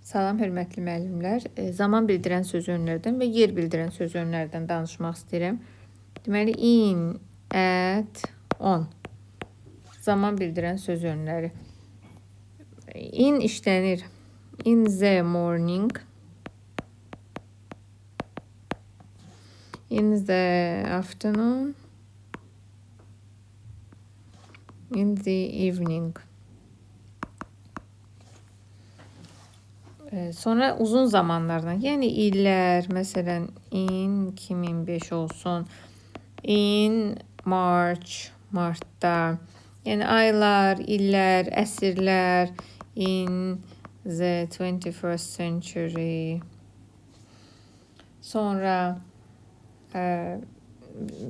Salam hörmətli müəllimlər. Zaman bildirən söz önlərdən və yer bildirən söz önlərdən danışmaq istəyirəm. Deməli, in, at, on. Zaman bildirən söz önləri. In işlənir. In the morning. In the afternoon. In the evening. Sonra uzun zamanlardan, yəni illər, məsələn, in 2005 olsun, in March, Martda, yəni aylar, illər, əsrlər, in the 21st century. Sonra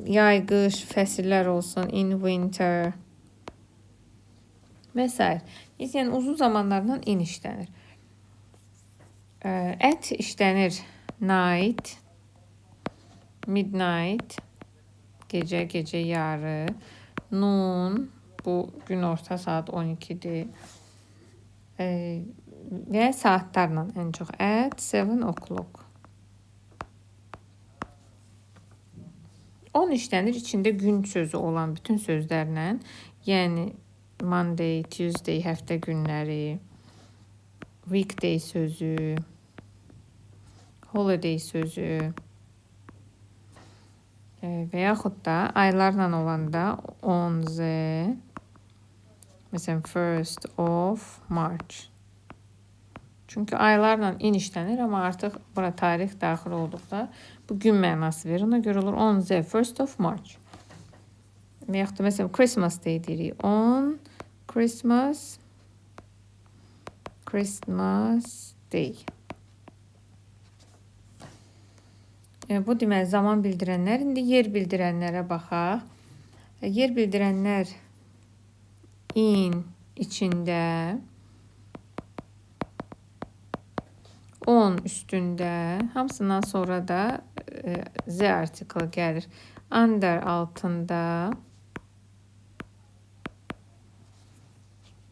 yay, qış, fəsillər olsun, in winter və s. Yəni uzun zamanlardan in işlənir. At işlənir night, midnight, gecə, gecə yarı, noon, bu gün orta saat 12-dir və saatlarla ən çox at 7 o'clock. 10 işlənir içində gün sözü olan bütün sözlərlə, yəni Monday, Tuesday, həftə günləri, weekday sözü, holiday sözü və yaxud da aylarla olanda on the, məsələn, 1st of March. Çünki aylarla in işlənir, amma artıq bura tarix daxil olduqda bu gün mənası verir. Ona görə olur on the 1st of March. Və yaxud da məsələn Christmas Day deyirik. On Christmas Day. Bu deməli zaman bildirənlər. İndi yer bildirənlərə baxaq. Yer bildirənlər in içində, on üstündə, hamısından sonra da the article gəlir. Under altında,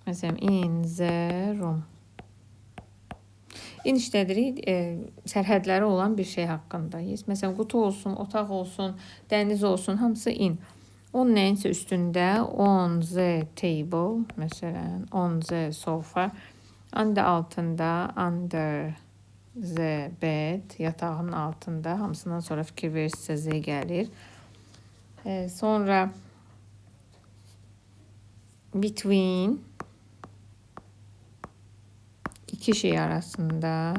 məsələn in the room. İn işlədirik sərhədləri olan bir şey haqqında. Məsələn, qutu olsun, otaq olsun, dəniz olsun, hamısı in. On nəyinsə üstündə, on the table, məsələn, on the sofa. Under altında, under the bed, yatağın altında, hamısından sonra fikir verirsə z gəlir. Sonra between, iki şey arasında.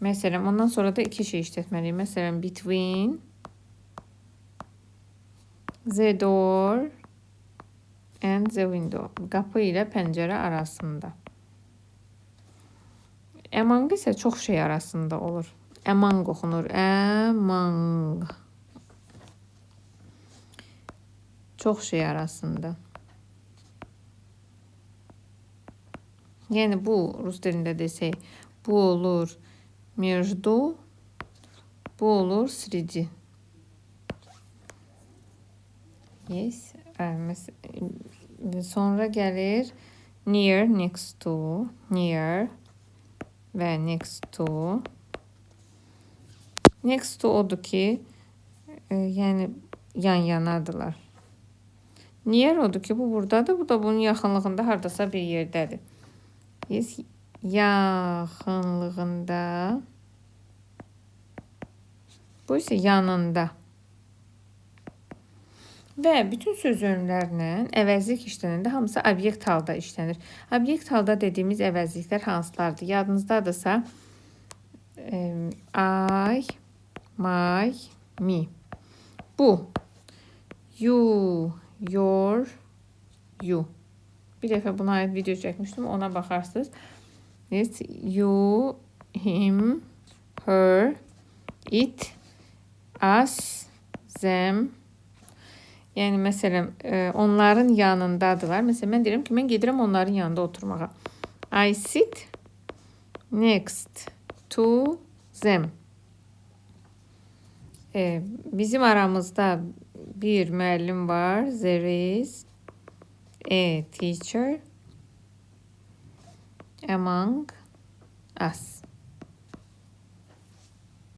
Məsələn, ondan sonra da iki şey işlətməliyim. Məsələn, between the door and the window. Qapı ilə pəncərə arasında. Among isə çox şey arasında olur. Among oxunur. Among. Çox şey arasında. Yəni bu rus dilində desək, bu olur между, bu olur среди. Yes. Sonra gəlir near, next to, near və next to. Next to odur ki, yəni yan-yanadılar. Near odur ki, bu buradadır, bu da bunun yaxınlığında hardasa bir yerdədir. Yes, yaxınlığında. Bu isə yanında. Və bütün söz önlərlə əvəzlik işlənəndə hamısı obyekt halda işlənir. Obyekt halda dediyimiz əvəzliklər hansılardır? Yadınızdadırsa, I, my, me. Bu, you, your, you. Bir dəfə buna aid video çəkmişdim, ona baxarsınız. Yes, you, him, her, it, us, them. Yəni, məsələn, onların yanındadılar. Məsələn, mən deyirəm ki, mən gedirəm onların yanında oturmağa. I sit next to them. Bizim aramızda bir müəllim var. There is A teacher among us.